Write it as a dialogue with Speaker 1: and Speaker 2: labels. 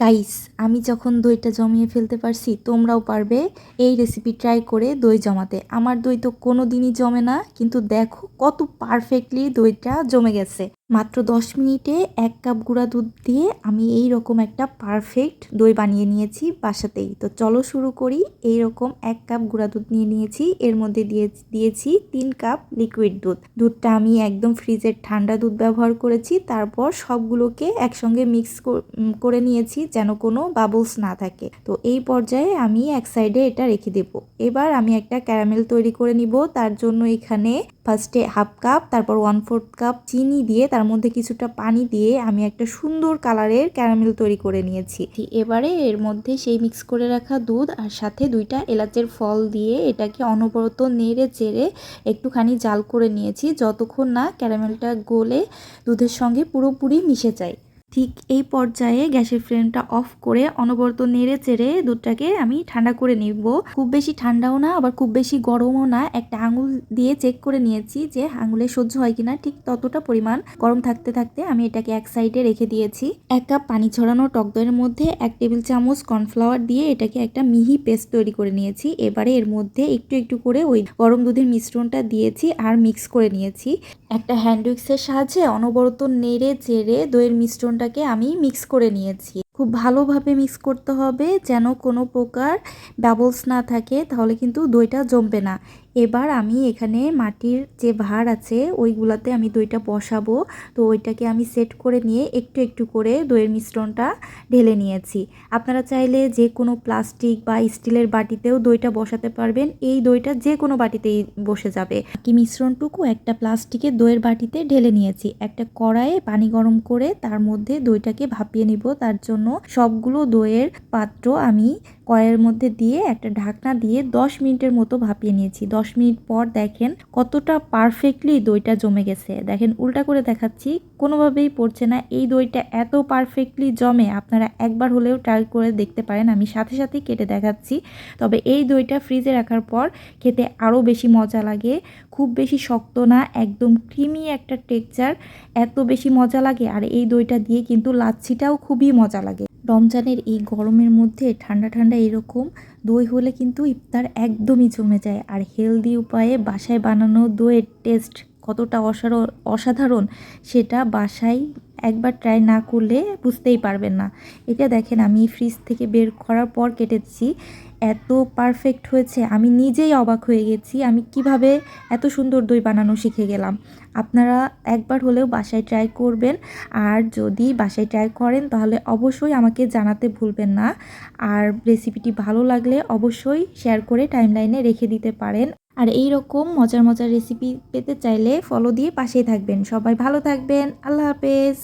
Speaker 1: Guys, আমি যখন দইটা জমিয়ে ফেলতে পারছি তোমরাও পারবে এই রেসিপি ট্রাই করে দই জমাতে। আমার দই তো কোনো দিনই জমে না, কিন্তু দেখো কত পারফেক্টলি দইটা জমে গেছে। মাত্র 10 মিনিটে 1 কাপ গুঁড়া দুধ দিয়ে আমি এই রকম একটা পারফেক্ট দই বানিয়ে নিয়েছি বাসাতেই। তো চলো শুরু করি। এই রকম 1 কাপ গুঁড়া দুধ নিয়ে নিয়েছি, এর মধ্যে দিয়েছি 3 কাপ লিকুইড দুধ। দুধটা আমি একদম ফ্রিজের ঠান্ডা দুধ ব্যবহার করেছি। তারপর সবগুলোকে একসঙ্গে মিক্স করে নিয়েছি যেন কোনো বাবলস না থাকে। তো এই পর্যায়ে আমি এক সাইডে এটা রেখে দেব। এবার আমি একটা ক্যারামেল তৈরি করে নিব। তার জন্য এখানে ফার্স্টে 1/2 কাপ, তারপর 1/4 কাপ চিনি দিয়ে তার মধ্যে কিছুটা পানি দিয়ে আমি একটা সুন্দর কালারের ক্যারামেল তৈরি করে নিয়েছি। এবারে এর মধ্যে সেই মিক্স করে রাখা দুধ আর সাথে 2টা এলাচের ফল দিয়ে এটাকে অনবরত নেড়ে চেড়ে একটুখানি জাল করে নিয়েছি, যতক্ষণ না ক্যারামেলটা গলে দুধের সঙ্গে পুরোপুরি মিশে যায়। ঠিক এই পর্যায়ে গ্যাসের ফ্লেমটা অফ করে অনবরত নেড়ে চেড়ে দুধটাকে আমি ঠান্ডা করে নিব। খুব বেশি ঠান্ডাও না, আবার খুব বেশি গরমও না। একটা আঙুল দিয়ে চেক করে নিয়েছি যে আঙুলে সহ্য হয় কিনা, ঠিক ততটা পরিমাণ গরম থাকতে থাকতে আমি এটাকে এক সাইডে রেখে দিয়েছি। 1 কাপ পানি ছড়ানো টক দইয়ের মধ্যে 1 টেবিল চামচ কর্নফ্লাওয়ার দিয়ে এটাকে একটা মিহি পেস্ট তৈরি করে নিয়েছি। এবারে এর মধ্যে একটু একটু করে ওই গরম দুধের মিশ্রণটা দিয়েছি আর মিক্স করে নিয়েছি। একটা হ্যান্ড উইক্সের সাহায্যে অনবরত নেড়ে চেড়ে দইয়ের মিশ্রণটাকে আমি মিক্স করে নিয়েছি। খুব ভালোভাবে মিক্স করতে হবে যেন কোনো প্রকার বাবলস না থাকে, তাহলে কিন্তু দইটা জমবে না। এবার আমি এখানে মাটির যে ভাঁড় আছে ওইগুলাতে আমি দইটা বসাবো। তো ওইটাকে আমি সেট করে নিয়ে একটু একটু করে দইয়ের মিশ্রণটা ঢেলে নিয়েছি। আপনারা চাইলে যে কোনো প্লাস্টিক বা স্টিলের বাটিতেও দইটা বসাতে পারবেন। এই দইটা যে কোনো বাটিতেই বসে যাবে। বাকি মিশ্রণটুকু একটা প্লাস্টিকের দইয়ের বাটিতে ঢেলে নিয়েছি। একটা কড়াইয়ে পানি গরম করে তার মধ্যে দইটাকে ভাপিয়ে নিব। তার জন্য সবগুলো দইয়ের পাত্র আমি কড়াইয়ের মধ্যে দিয়ে একটা ঢাকনা দিয়ে 10 মিনিটের মতো ভাপিয়ে নিয়েছি। 10 মিনিট পর দেখেন কতটা পারফেক্টলি দইটা জমে গেছে। দেখেন উল্টা করে দেখাচ্ছি, কোনোভাবেই পড়ছে না। এই দইটা এত পারফেক্টলি জমে, আপনারা একবার হলেও ট্রাই করে দেখতে পারেন। আমি সাথে সাথেই কেটে দেখাচ্ছি। তবে এই দইটা ফ্রিজে রাখার পর খেতে আরও বেশি মজা লাগে। খুব বেশি শক্ত না, একদম ক্রিমি একটা টেক্সচার, এত বেশি মজা লাগে। আর এই দইটা দিয়ে কিন্তু লাচ্ছিটাও খুবই মজা লাগে। রমজানের এই গরমের মধ্যে ঠান্ডা ঠান্ডা এরকম দই হলে কিন্তু ইফতার একদমই জমে যায়। আর হেলদি উপায়ে বাসায় বানানো দইয়ের টেস্ট কতটা অসাধারণ সেটা বাসায় একবার ট্রাই না করলে বুঝতেই পারবেন না। এটা দেখেন আমি ফ্রিজ থেকে বের করার পর কেটেছি, এত পারফেক্ট হয়েছে আমি নিজেই অবাক হয়ে গেছি। আমি কিভাবে এত সুন্দর দই বানানো শিখে গেলাম। আপনারা একবার হলেও বাসায় ট্রাই করবেন। আর যদি বাসায় ট্রাই করেন তাহলে অবশ্যই আমাকে জানাতে ভুলবেন না। আর রেসিপিটি ভালো লাগলে অবশ্যই শেয়ার করে টাইমলাইনে রেখে দিতে পারেন। আর এই রকম মজার মজার রেসিপি পেতে চাইলে ফলো দিয়ে পাশেই থাকবেন। সবাই ভালো থাকবেন। আল্লাহ হাফেজ।